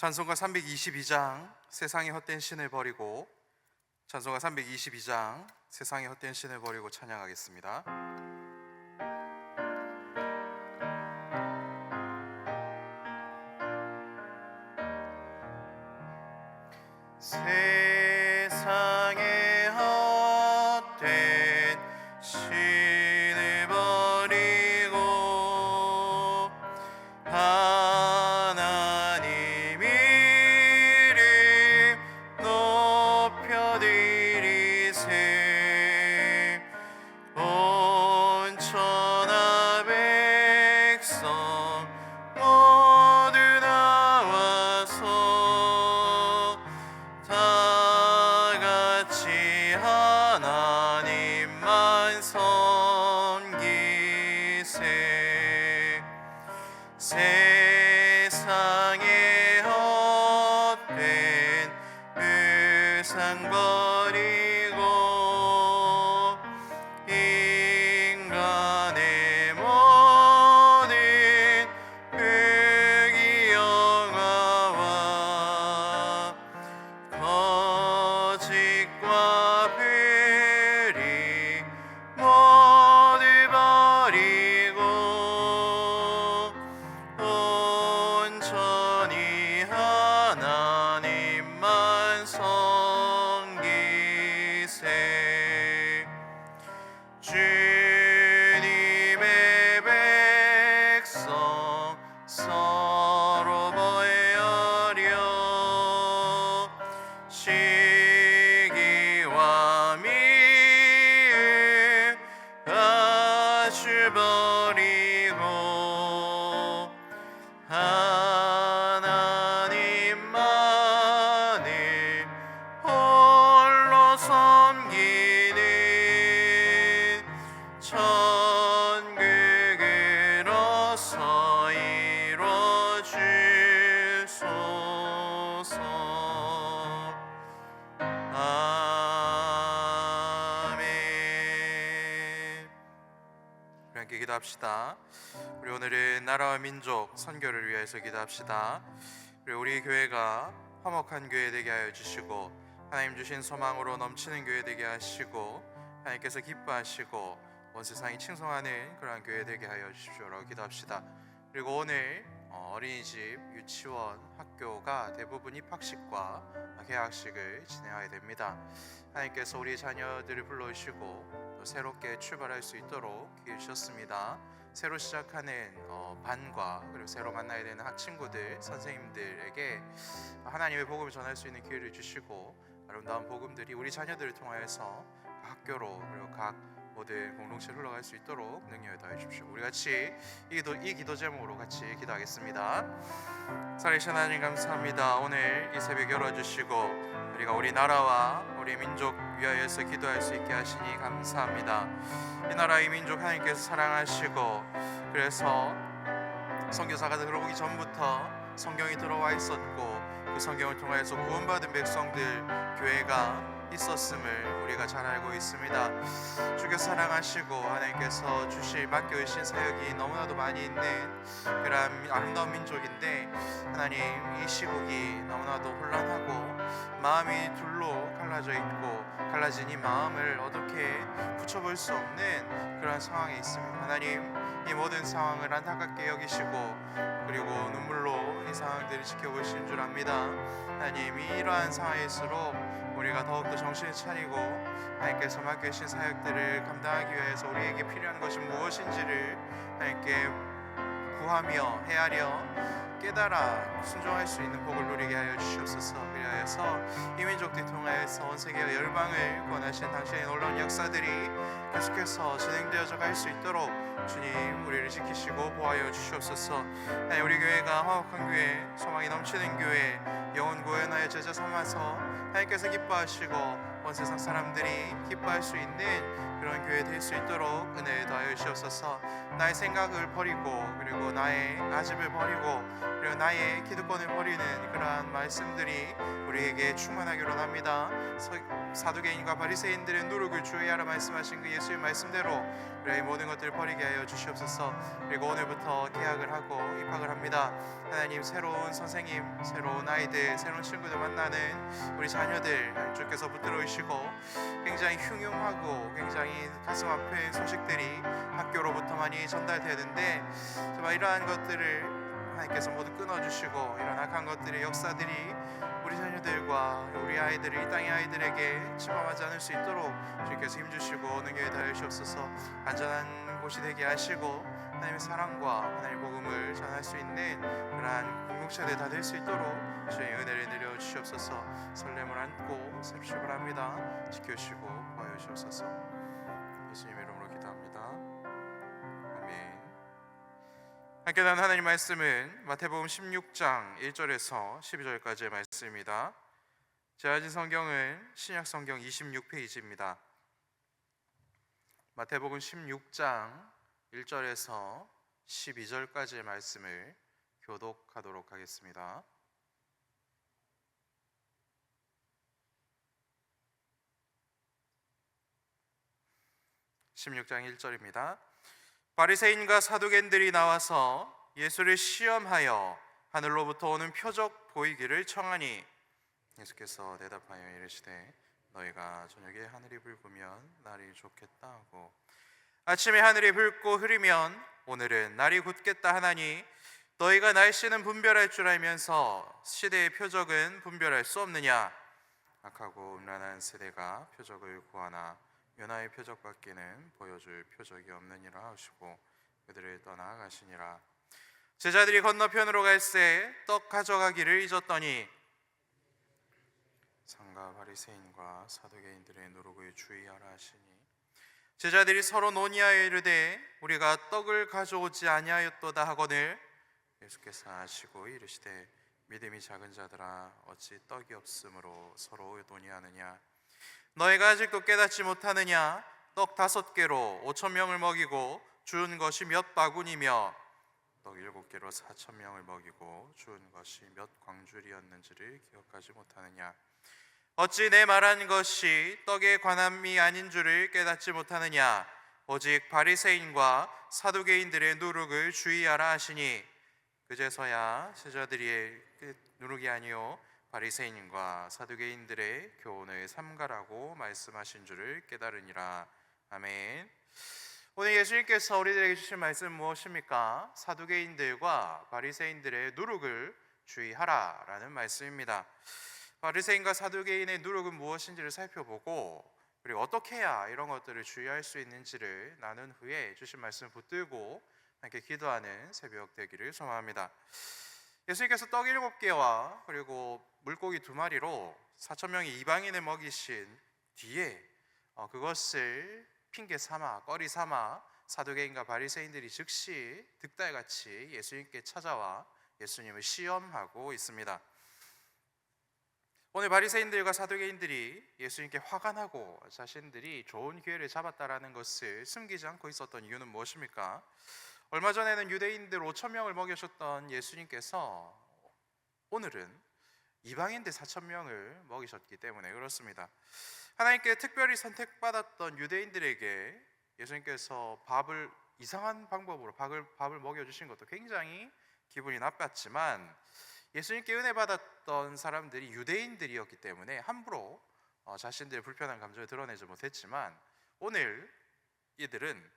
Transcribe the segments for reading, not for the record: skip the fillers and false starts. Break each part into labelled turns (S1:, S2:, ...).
S1: 찬송가 322장 세상의 헛된 신을 버리고, 찬송가 322장 세상의 헛된 신을 버리고 찬양하겠습니다. 세상의 헛된 신을 버리고 하나님 이름 높여드리세. 온 천하 백성 모두 나와서 다 같이 하나님만 섬기세. 세상의 헛된 우상 버리고 인간의 모든 흑이 영화와 거짓과 불의 모두 버리고 온전히 하나님만 섬기세. 주님의 백성 서로 보여려 시기와 미움 아주 버리고 하나님만을 홀로 섬기는 천국으로서 이루어주소서. 아멘. 우리 함께 기도합시다. 우리 오늘은 나라와 민족 선교를 위해서 기도합시다. 우리 교회가 화목한 교회 되게 하여 주시고 하나님 주신 소망으로 넘치는 교회 되게 하시고 하나님께서 기뻐하시고 온 세상이 칭송하는 그러한 교회 되게 하여 주십시오라고 기도합시다. 그리고 오늘 어린이집, 유치원, 학교가 대부분 입학식과 개학식을 진행하게 됩니다. 하나님께서 우리 자녀들을 불러주시고 또 새롭게 출발할 수 있도록 기회 주셨습니다. 새로 시작하는 반과 그리고 새로 만나야 되는 친구들, 선생님들에게 하나님의 복음을 전할 수 있는 기회를 주시고 아름다운 복음들이 우리 자녀들을 통하여서 학교로 그리고 각 모든 공동체로 흘러갈 수 있도록 능력을 더해 주십시오. 우리 같이 이 기도 제목으로 같이 기도하겠습니다. 살아계신 하나님 감사합니다. 오늘 이 새벽 열어주시고 우리가 우리 나라와 우리 민족 위하여서 기도할 수 있게 하시니 감사합니다. 이 나라 이 민족 하나님께서 사랑하시고 그래서 선교사가 들어오기 전부터 성경이 들어와 있었고 그 성경을 통해서 구원받은 백성들 교회가 있었음을 우리가 잘 알고 있습니다. 주께 사랑하시고 하나님께서 맡겨주신 사역이 너무나도 많이 있는 그런 아름다운 민족인데 하나님 이 시국이 너무나도 혼란하고 마음이 둘로 갈라져 있고 갈라진 이 마음을 어떻게 붙여볼 수 없는 그런 상황에 있습니다. 하나님 이 모든 상황을 안타깝게 여기시고 그리고 눈물로 이 상황들을 지켜보시는 줄 압니다. 하나님 이러한 상황일수록 우리가 더욱더 정신을 차리고 하나님께서 맡겨주신 사역들을 감당하기 위해서 우리에게 필요한 것이 무엇인지를 하나님께 구하며 헤아려 깨달아 순종할 수 있는 복을 누리게 하여 주시옵소서. 그리하여서 이 민족들 통하여서 온 세계와 열방을 구원하신 당신의 놀라운 역사들이 계속해서 진행되어져 갈 수 있도록 주님 우리를 지키시고 보호하여 주시옵소서. 하나님 우리 교회가 화목한 교회, 소망이 넘치는 교회, 영혼 구원하여 제자 삼아서 하나님께서 기뻐하시고 온 세상 사람들이 기뻐할 수 있는 그런 교회 될 수 있도록 은혜 더하여 주시옵소서. 나의 생각을 버리고 그리고 나의 아집을 버리고 그리고 나의 기득권을 버리는 그러한 말씀들이 우리에게 충만하기를 원합니다. 사두개인과 바리새인들의 누룩을 주의하라 말씀하신 그 예수의 말씀대로 우리의 모든 것들을 버리게 하여 주시옵소서. 그리고 오늘부터 계약을 하고 입학을 합니다. 하나님, 새로운 선생님, 새로운 아이들, 새로운 친구들 만나는 우리 자녀들 주께서 붙들어 주시고, 굉장히 흉흉하고 굉장히 가슴 아픈 소식들이 학교로부터 많이 전달되는데, 정말 이러한 것들을 하나님께서 모두 끊어주시고, 이런 악한 것들의 역사들이 우리 자녀들과 우리 아이들을, 이 땅의 아이들에게 침범하지 않을 수 있도록 주께서 힘주시고 어느 교회 다여 주옵소서. 안전한 곳이 되게 하시고 하나님의 사랑과 하나님의 복음을 전할 수 있는 그러한 공동체들 다 될 수 있도록 주의 은혜를 내려 주시옵소서. 설렘을 안고 새 출발합니다. 지켜주시고 보여 주옵소서. 예수님 이름으로 기도합니다. 아멘. 함께 나눈 하나님 말씀은 마태복음 16장 1절에서 12절까지의 말씀입니다. 제가 가진 성경은 신약 성경 26페이지입니다. 마태복음 16장 1절에서 12절까지의 말씀을 교독하도록 하겠습니다. (16장 1절입니다) 바리새인과 사두개인들이 나와서 예수를 시험하여 하늘로부터 오는 표적 보이기를 청하니, 예수께서 대답하여 이르시되 너희가 저녁에 하늘이 붉으면 날이 좋겠다 하고 아침에 하늘이 붉고 흐리면 오늘은 날이 굳겠다 하나니, 너희가 날씨는 분별할 줄 알면서 시대의 표적은 분별할 수 없느냐? 악하고 음란한 세대가 표적을 구하나 요나의 표적밖에는 보여줄 표적이 없느니라 하시고 그들을 떠나 가시니라. 제자들이 건너편으로 갈새 떡 가져가기를 잊었더니 상가 바리새인과 사두개인들의 누룩을 주의하라 하시니, 제자들이 서로 논의하여 이르되 우리가 떡을 가져오지 아니하였도다 하거늘, 예수께서 아시고 이르시되 믿음이 작은 자들아 어찌 떡이 없으므로 서로 논의하느냐? 너희가 아직도 깨닫지 못하느냐? 떡 5개로 5,000명을 먹이고 주운 것이 몇 바구니며 떡 7개로 4,000명을 먹이고 주운 것이 몇 광줄이었는지를 기억하지 못하느냐? 어찌 내 말한 것이 떡에 관함이 아닌 줄을 깨닫지 못하느냐? 오직 바리새인과 사두개인들의 누룩을 주의하라 하시니, 그제서야 제자들이 누룩이 아니요 바리새인과 사두개인들의 교훈을 삼가라고 말씀하신 줄을 깨달으니라. 아멘. 오늘 예수님께서 우리들에게 주신 말씀은 무엇입니까? 사두개인들과 바리새인들의 누룩을 주의하라 라는 말씀입니다. 바리새인과 사두개인의 누룩은 무엇인지를 살펴보고, 그리고 어떻게 해야 이런 것들을 주의할 수 있는지를 나눈 후에 주신 말씀을 붙들고 함께 기도하는 새벽 되기를 소망합니다. 예수님께서 떡 7개와 그리고 물고기 2마리로 4,000명의 이방인을 먹이신 뒤에 그것을 핑계 삼아, 꺼리 삼아 사두개인과 바리새인들이 즉시 득달같이 예수님께 찾아와 예수님을 시험하고 있습니다. 오늘 바리새인들과 사두개인들이 예수님께 화가 나고 자신들이 좋은 기회를 잡았다라는 것을 숨기지 않고 있었던 이유는 무엇입니까? 얼마 전에는 유대인들 5,000명을 먹이셨던 예수님께서 오늘은 이방인들 4,000명을 먹이셨기 때문에 그렇습니다. 하나님께 특별히 선택받았던 유대인들에게 예수님께서 밥을 이상한 방법으로 밥을 먹여주신 것도 굉장히 기분이 나빴지만, 예수님께 은혜 받았던 사람들이 유대인들이었기 때문에 함부로 자신들의 불편한 감정을 드러내지 못했지만, 오늘 이들은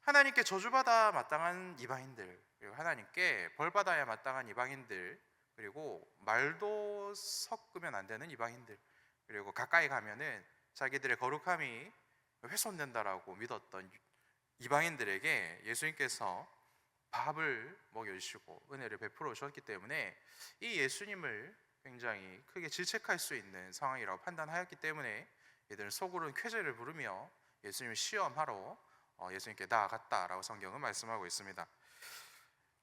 S1: 하나님께 저주받아 마땅한 이방인들, 그리고 하나님께 벌받아야 마땅한 이방인들, 그리고 말도 섞으면 안 되는 이방인들, 그리고 가까이 가면은 자기들의 거룩함이 훼손된다라고 믿었던 이방인들에게 예수님께서 밥을 먹여주시고 은혜를 베풀어 주셨기 때문에 이 예수님을 굉장히 크게 질책할 수 있는 상황이라고 판단하였기 때문에 이들은 속으로는 쾌재를 부르며 예수님을 시험하러 예수님께 나아갔다라고 성경은 말씀하고 있습니다.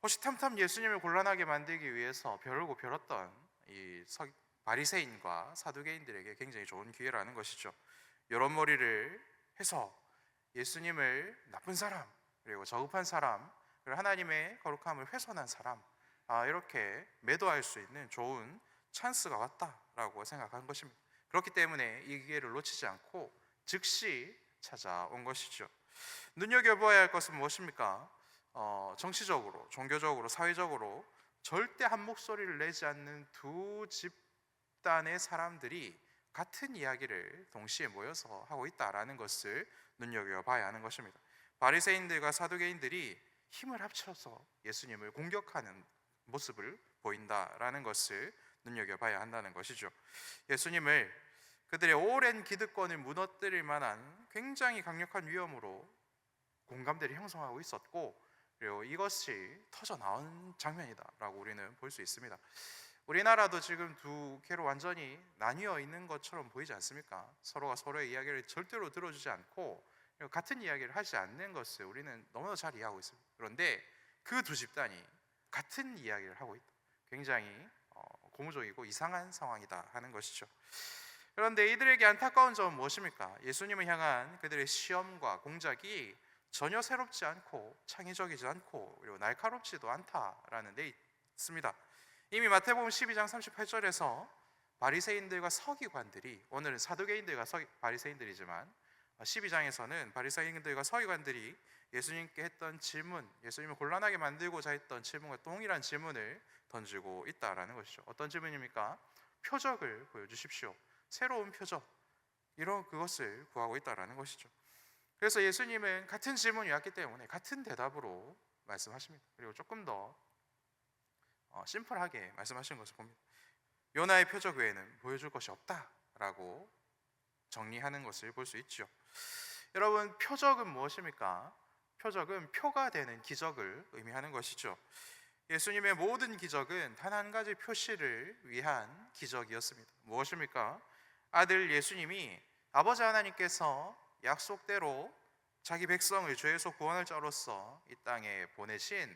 S1: 호시탐탐 예수님을 곤란하게 만들기 위해서 벼르고 벼렀던 이 바리새인과 사두개인들에게 굉장히 좋은 기회라는 것이죠. 이런 머리를 해서 예수님을 나쁜 사람, 그리고 저급한 사람, 그리고 하나님의 거룩함을 훼손한 사람, 이렇게 매도할 수 있는 좋은 찬스가 왔다라고 생각한 것입니다. 그렇기 때문에 이 기회를 놓치지 않고 즉시 찾아온 것이죠. 눈여겨봐야 할 것은 무엇입니까? 정치적으로, 종교적으로, 사회적으로 절대 한 목소리를 내지 않는 두 집단의 사람들이 같은 이야기를 동시에 모여서 하고 있다라는 것을 눈여겨봐야 하는 것입니다. 바리새인들과 사두개인들이 힘을 합쳐서 예수님을 공격하는 모습을 보인다라는 것을 눈여겨봐야 한다는 것이죠. 예수님을 그들의 오랜 기득권을 무너뜨릴 만한 굉장히 강력한 위험으로 공감대를 형성하고 있었고, 그리고 이것이 터져 나온 장면이다라고 우리는 볼 수 있습니다. 우리나라도 지금 두 개로 완전히 나뉘어 있는 것처럼 보이지 않습니까? 서로가 서로의 이야기를 절대로 들어주지 않고 같은 이야기를 하지 않는 것을 우리는 너무나 잘 이해하고 있습니다. 그런데 그 두 집단이 같은 이야기를 하고 있다. 굉장히 고무적이고 이상한 상황이다 하는 것이죠. 그런데 이들에게 안타까운 점은 무엇입니까? 예수님을 향한 그들의 시험과 공작이 전혀 새롭지 않고 창의적이지 않고 그리고 날카롭지도 않다라는 데 있습니다. 이미 마태복음 12장 38절에서 바리새인들과 서기관들이, 오늘은 사두개인들과 바리새인들이지만 12장에서는 바리새인들과 서기관들이 예수님께 했던 질문, 예수님을 곤란하게 만들고자 했던 질문과 동일한 질문을 던지고 있다라는 것이죠. 어떤 질문입니까? 표적을 보여주십시오. 새로운 표적, 이런 그것을 구하고 있다라는 것이죠. 그래서 예수님은 같은 질문이 왔기 때문에 같은 대답으로 말씀하십니다. 그리고 조금 더 심플하게 말씀하시는 것을 봅니다. 요나의 표적 외에는 보여줄 것이 없다라고 정리하는 것을 볼 수 있죠. 여러분, 표적은 무엇입니까? 표적은 표가 되는 기적을 의미하는 것이죠. 예수님의 모든 기적은 단 한 가지 표시를 위한 기적이었습니다. 무엇입니까? 아들 예수님이 아버지 하나님께서 약속대로 자기 백성을 죄에서 구원할 자로서 이 땅에 보내신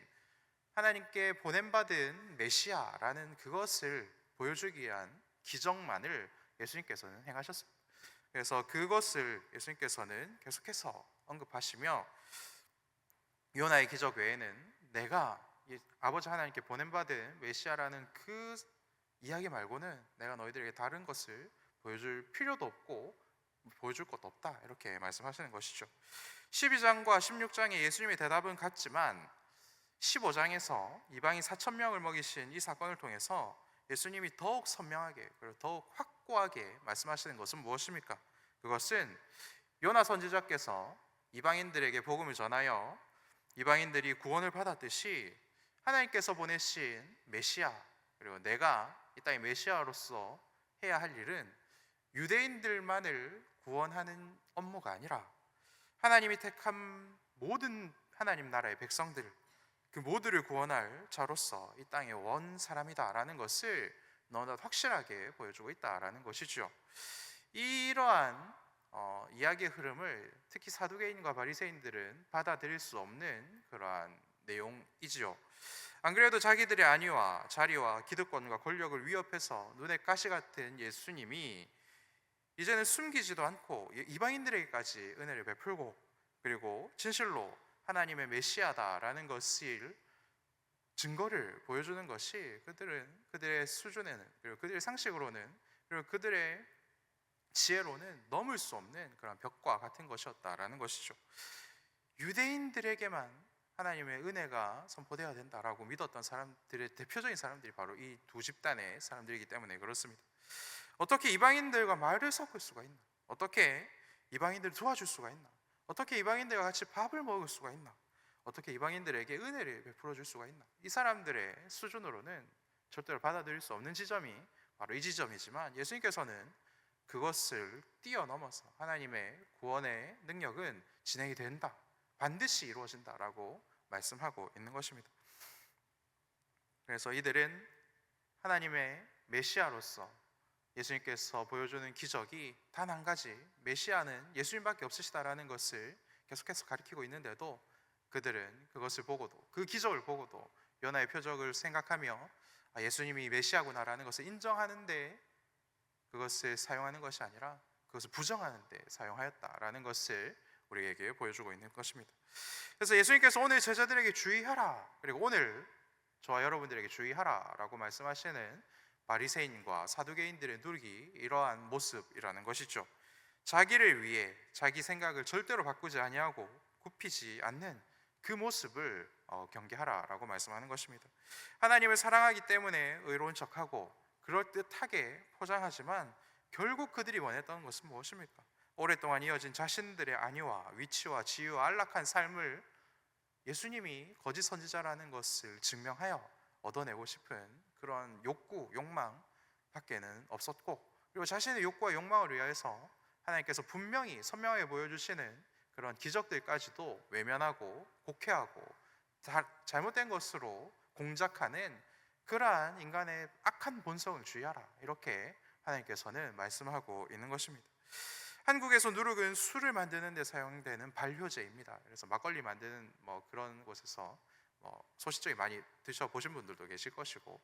S1: 하나님께 보냄받은 메시아라는 그것을 보여주기 위한 기적만을 예수님께서는 행하셨습니다. 그래서 그것을 예수님께서는 계속해서 언급하시며 요나의 기적 외에는 내가 아버지 하나님께 보냄받은 메시아라는 그 이야기 말고는 내가 너희들에게 다른 것을 보여줄 필요도 없고 보여줄 것도 없다, 이렇게 말씀하시는 것이죠. 12장과 16장의 예수님의 대답은 같지만 15장에서 이방인 4,000명을 먹이신 이 사건을 통해서 예수님이 더욱 선명하게 그리고 더욱 확고하게 말씀하시는 것은 무엇입니까? 그것은 요나 선지자께서 이방인들에게 복음을 전하여 이방인들이 구원을 받았듯이 하나님께서 보내신 메시아, 그리고 내가 이 땅의 메시아로서 해야 할 일은 유대인들만을 구원하는 업무가 아니라 하나님이 택한 모든 하나님 나라의 백성들, 그 모두를 구원할 자로서 이 땅의 원 사람이다라는 것을 너무나 확실하게 보여주고 있다라는 것이죠. 이러한 이야기의 흐름을 특히 사두개인과 바리새인들은 받아들일 수 없는 그러한 내용이지요. 안 그래도 자기들의 안위와 자리와 기득권과 권력을 위협해서 눈에 가시 같은 예수님이 이제는 숨기지도 않고 이방인들에게까지 은혜를 베풀고 그리고 진실로 하나님의 메시아다라는 것을 증거를 보여주는 것이 그들의 수준에는, 그리고 그들의 상식으로는, 그리고 그들의 지혜로는 넘을 수 없는 그런 벽과 같은 것이었다라는 것이죠. 유대인들에게만 하나님의 은혜가 선포되어야 된다라고 믿었던 사람들의 대표적인 사람들이 바로 이 두 집단의 사람들이기 때문에 그렇습니다. 어떻게 이방인들과 말을 섞을 수가 있나? 어떻게 이방인들을 도와줄 수가 있나? 어떻게 이방인들과 같이 밥을 먹을 수가 있나? 어떻게 이방인들에게 은혜를 베풀어 줄 수가 있나? 이 사람들의 수준으로는 절대로 받아들일 수 없는 지점이 바로 이 지점이지만 예수님께서는 그것을 뛰어넘어서 하나님의 구원의 능력은 진행이 된다, 반드시 이루어진다라고 말씀하고 있는 것입니다. 그래서 이들은 하나님의 메시아로서 예수님께서 보여주는 기적이 단 한 가지, 메시아는 예수님밖에 없으시다라는 것을 계속해서 가리키고 있는데도 그들은 그것을 보고도, 그 기적을 보고도 요나의 표적을 생각하며 예수님이 메시아구나라는 것을 인정하는데 그것을 사용하는 것이 아니라 그것을 부정하는 데 사용하였다라는 것을 우리에게 보여주고 있는 것입니다. 그래서 예수님께서 오늘 제자들에게 주의하라, 그리고 오늘 저와 여러분들에게 주의하라라고 말씀하시는 바리새인과 사두개인들의 누룩이 이러한 모습이라는 것이죠. 자기를 위해 자기 생각을 절대로 바꾸지 아니하고 굽히지 않는 그 모습을 경계하라라고 말씀하는 것입니다. 하나님을 사랑하기 때문에 의로운 척하고 그럴듯하게 포장하지만 결국 그들이 원했던 것은 무엇입니까? 오랫동안 이어진 자신들의 안위와 위치와 지위와 안락한 삶을 예수님이 거짓 선지자라는 것을 증명하여 얻어내고 싶은 그런 욕구, 욕망 밖에는 없었고, 그리고 자신의 욕구와 욕망을 위하여서 하나님께서 분명히 선명하게 보여주시는 그런 기적들까지도 외면하고 곡해하고 잘못된 것으로 공작하는 그러한 인간의 악한 본성을 주의하라, 이렇게 하나님께서는 말씀하고 있는 것입니다. 한국에서 누룩은 술을 만드는 데 사용되는 발효제입니다. 그래서 막걸리 만드는 그런 곳에서 소식적이 많이 드셔보신 분들도 계실 것이고,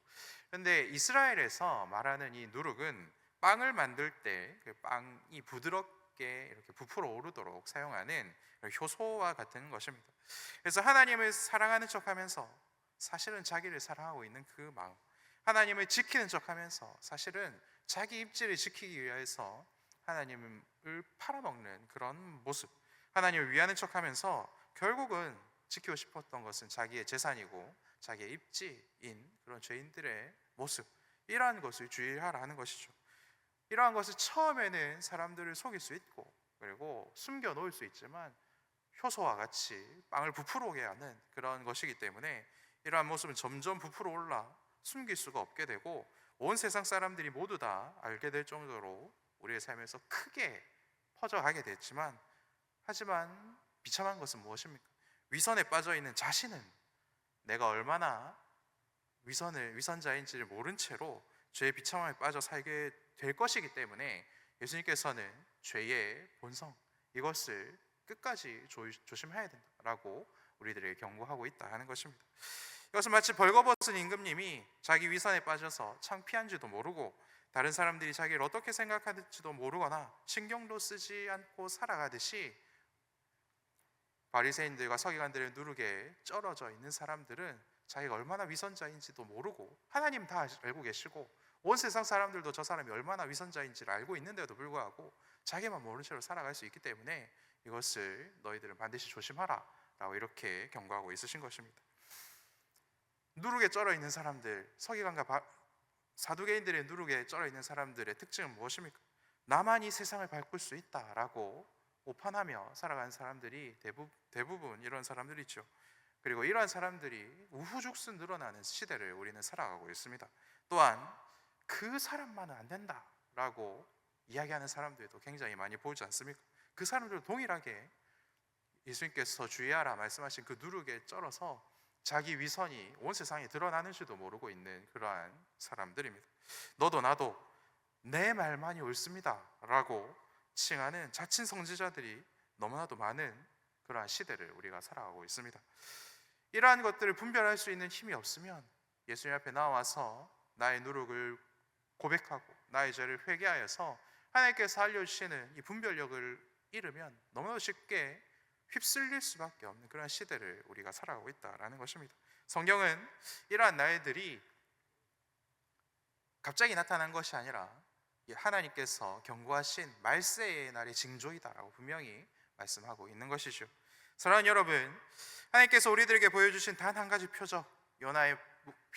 S1: 그런데 이스라엘에서 말하는 이 누룩은 빵을 만들 때 그 빵이 부드럽게 이렇게 부풀어 오르도록 사용하는 효소와 같은 것입니다. 그래서 하나님을 사랑하는 척하면서 사실은 자기를 사랑하고 있는 그 마음, 하나님을 지키는 척하면서 사실은 자기 입지를 지키기 위해서 하나님을 팔아먹는 그런 모습, 하나님을 위하는 척하면서 결국은 지키고 싶었던 것은 자기의 재산이고 자기의 입지인 그런 죄인들의 모습, 이러한 것을 주의하라는 것이죠. 이러한 것을 처음에는 사람들을 속일 수 있고 그리고 숨겨 놓을 수 있지만 효소와 같이 빵을 부풀어 오게 하는 그런 것이기 때문에 이러한 모습은 점점 부풀어 올라 숨길 수가 없게 되고 온 세상 사람들이 모두 다 알게 될 정도로 우리의 삶에서 크게 퍼져가게 됐지만, 하지만 비참한 것은 무엇입니까? 위선에 빠져 있는 자신은 내가 얼마나 위선자인지를 모른 채로 죄의 비참함에 빠져 살게 될 것이기 때문에 예수님께서는 죄의 본성, 이것을 끝까지 조심해야 된다라고 우리들에게 경고하고 있다 하는 것입니다. 이것은 마치 벌거벗은 임금님이 자기 위선에 빠져서 창피한지도 모르고 다른 사람들이 자기를 어떻게 생각하는지도 모르거나 신경도 쓰지 않고 살아가듯이, 바리새인들과 서기관들의 누룩에 쩔어져 있는 사람들은 자기가 얼마나 위선자인지도 모르고, 하나님 다 알고 계시고 온 세상 사람들도 저 사람이 얼마나 위선자인지를 알고 있는데도 불구하고 자기만 모르는 채로 살아갈 수 있기 때문에 이것을 너희들은 반드시 조심하라 라고 이렇게 경고하고 있으신 것입니다. 누룩에 쩔어 있는 사람들, 서기관과 사두개인들의 누룩에 쩔어 있는 사람들의 특징은 무엇입니까? 나만 이 세상을 바꿀 수 있다라고 오판하며 살아가는 사람들이 대부분 이런 사람들이죠. 그리고 이러한 사람들이 우후죽순 늘어나는 시대를 우리는 살아가고 있습니다. 또한 그 사람만은 안 된다라고 이야기하는 사람들도 굉장히 많이 보지 않습니까? 그 사람들도 동일하게 예수님께서 주의하라 말씀하신 그 누룩에 쩔어서 자기 위선이 온 세상에 드러나는지도 모르고 있는 그러한 사람들입니다. 너도 나도 내 말만이 옳습니다 라고 칭하는 자칭 성지자들이 너무나도 많은 그러한 시대를 우리가 살아가고 있습니다. 이러한 것들을 분별할 수 있는 힘이 없으면 예수님 앞에 나와서 나의 누룩을 고백하고 나의 죄를 회개하여서 하나님께서 알려주시는 이 분별력을 잃으면 너무나도 쉽게 휩쓸릴 수밖에 없는 그런 시대를 우리가 살아가고 있다라는 것입니다. 성경은 이러한 날들이 갑자기 나타난 것이 아니라 하나님께서 경고하신 말세의 날의 징조이다라고 분명히 말씀하고 있는 것이죠. 사랑하는 여러분, 하나님께서 우리들에게 보여주신 단 한 가지 표적, 요나의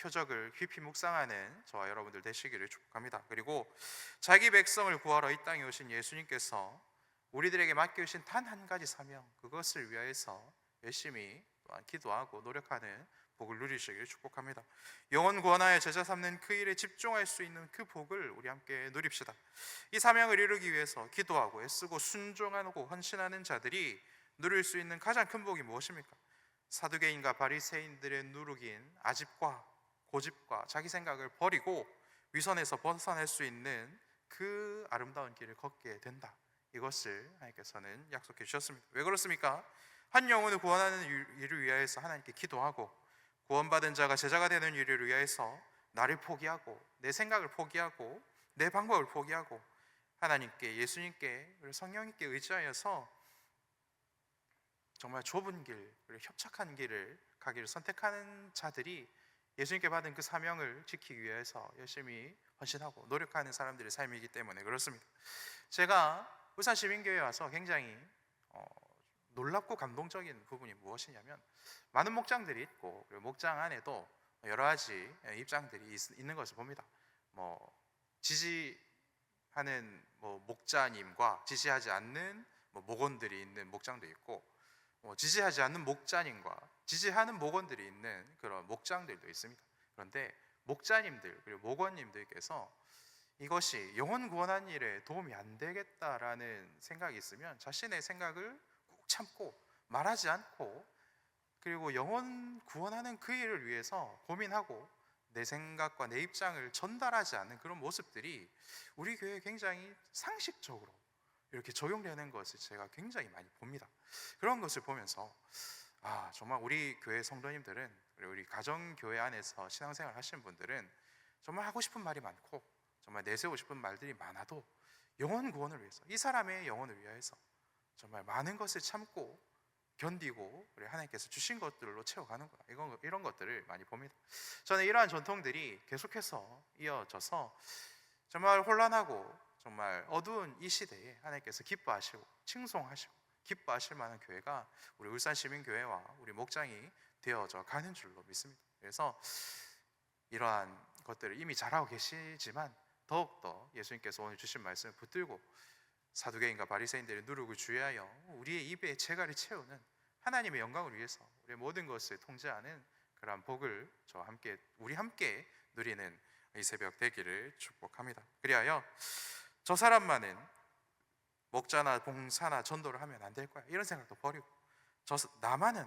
S1: 표적을 깊이 묵상하는 저와 여러분들 되시기를 축복합니다. 그리고 자기 백성을 구하러 이 땅에 오신 예수님께서 우리들에게 맡겨주신 단 한 가지 사명, 그것을 위하여서 열심히 또한 기도하고 노력하는 복을 누리시기를 축복합니다. 영혼 구원하여 제자 삼는 그 일에 집중할 수 있는 그 복을 우리 함께 누립시다. 이 사명을 이루기 위해서 기도하고 애쓰고 순종하고 헌신하는 자들이 누릴 수 있는 가장 큰 복이 무엇입니까? 사두개인과 바리새인들의 누룩인 아집과 고집과 자기 생각을 버리고 위선에서 벗어날 수 있는 그 아름다운 길을 걷게 된다. 이것을 하나님께서는 약속해 주셨습니다. 왜 그렇습니까? 한 영혼을 구원하는 일을 위하여서 하나님께 기도하고 구원받은 자가 제자가 되는 일을 위하여서 나를 포기하고 내 생각을 포기하고 내 방법을 포기하고 하나님께, 예수님께, 그리고 성령님께 의지하여서 정말 좁은 길, 그리고 협착한 길을 가기를 선택하는 자들이 예수님께 받은 그 사명을 지키기 위해서 열심히 헌신하고 노력하는 사람들의 삶이기 때문에 그렇습니다. 제가 울산시민교회에 와서 굉장히 놀랍고 감동적인 부분이 무엇이냐면, 많은 목장들이 있고 그리고 목장 안에도 여러 가지 입장들이 있는 것을 봅니다. 뭐 지지하는 목자님과 지지하지 않는 목원들이 있는 목장도 있고, 지지하지 않는 목자님과 지지하는 목원들이 있는 그런 목장들도 있습니다. 그런데 목자님들 그리고 목원님들께서 이것이 영혼 구원한 일에 도움이 안 되겠다라는 생각이 있으면 자신의 생각을 꾹 참고 말하지 않고, 그리고 영혼 구원하는 그 일을 위해서 고민하고 내 생각과 내 입장을 전달하지 않는 그런 모습들이 우리 교회에 굉장히 상식적으로 이렇게 적용되는 것을 제가 굉장히 많이 봅니다. 그런 것을 보면서 정말 우리 교회 성도님들은, 그리고 우리 가정교회 안에서 신앙생활 하시는 분들은 정말 하고 싶은 말이 많고 정말 내세우고 싶은 말들이 많아도 영혼 구원을 위해서, 이 사람의 영혼을 위해서 정말 많은 것을 참고 견디고 우리 하나님께서 주신 것들로 채워가는 거다, 이런 것들을 많이 봅니다. 저는 이러한 전통들이 계속해서 이어져서 정말 혼란하고 정말 어두운 이 시대에 하나님께서 기뻐하시고 칭송하시고 기뻐하실 만한 교회가 우리 울산시민교회와 우리 목장이 되어져 가는 줄로 믿습니다. 그래서 이러한 것들을 이미 잘하고 계시지만 더욱더 예수님께서 오늘 주신 말씀을 붙들고 사두개인과 바리새인들의 누룩을 주의하여 우리의 입에 재갈을 채우는 하나님의 영광을 위해서 우리의 모든 것을 통제하는 그러한 복을 우리 함께 누리는 이 새벽 되기를 축복합니다. 그리하여 저 사람만은 목자나 봉사나 전도를 하면 안 될 거야, 이런 생각도 버리고, 나만은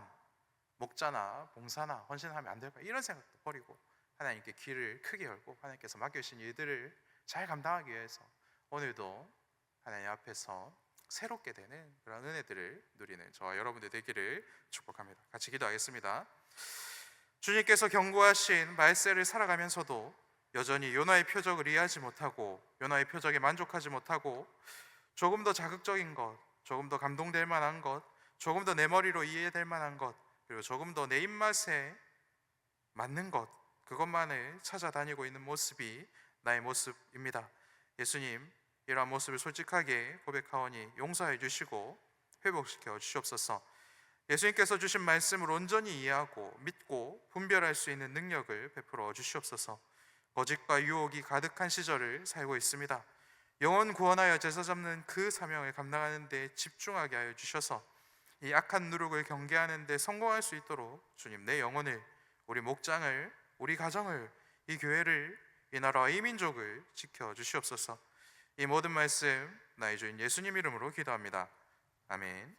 S1: 목자나 봉사나 헌신하면 안 될 거야, 이런 생각도 버리고 하나님께 귀를 크게 열고 하나님께서 맡겨주신 일들을 잘 감당하기 위해서 오늘도 하나님 앞에서 새롭게 되는 그런 은혜들을 누리는 저와 여러분들 되기를 축복합니다. 같이 기도하겠습니다. 주님께서 경고하신 말세를 살아가면서도 여전히 요나의 표적을 이해하지 못하고 요나의 표적에 만족하지 못하고 조금 더 자극적인 것, 조금 더 감동될 만한 것, 조금 더 내 머리로 이해될 만한 것, 그리고 조금 더 내 입맛에 맞는 것, 그것만을 찾아다니고 있는 모습이 나의 모습입니다. 예수님, 이러한 모습을 솔직하게 고백하오니 용서해 주시고 회복시켜 주시옵소서. 예수님께서 주신 말씀을 온전히 이해하고 믿고 분별할 수 있는 능력을 베풀어 주시옵소서. 거짓과 유혹이 가득한 시절을 살고 있습니다. 영혼 구원하여 제사 잡는 그 사명을 감당하는 데 집중하게 하여 주셔서 이 악한 누룩을 경계하는 데 성공할 수 있도록 주님, 내 영혼을, 우리 목장을, 우리 가정을, 이 교회를, 이 나라와 이 민족을 지켜 주시옵소서. 이 모든 말씀 나의 주인 예수님 이름으로 기도합니다. 아멘.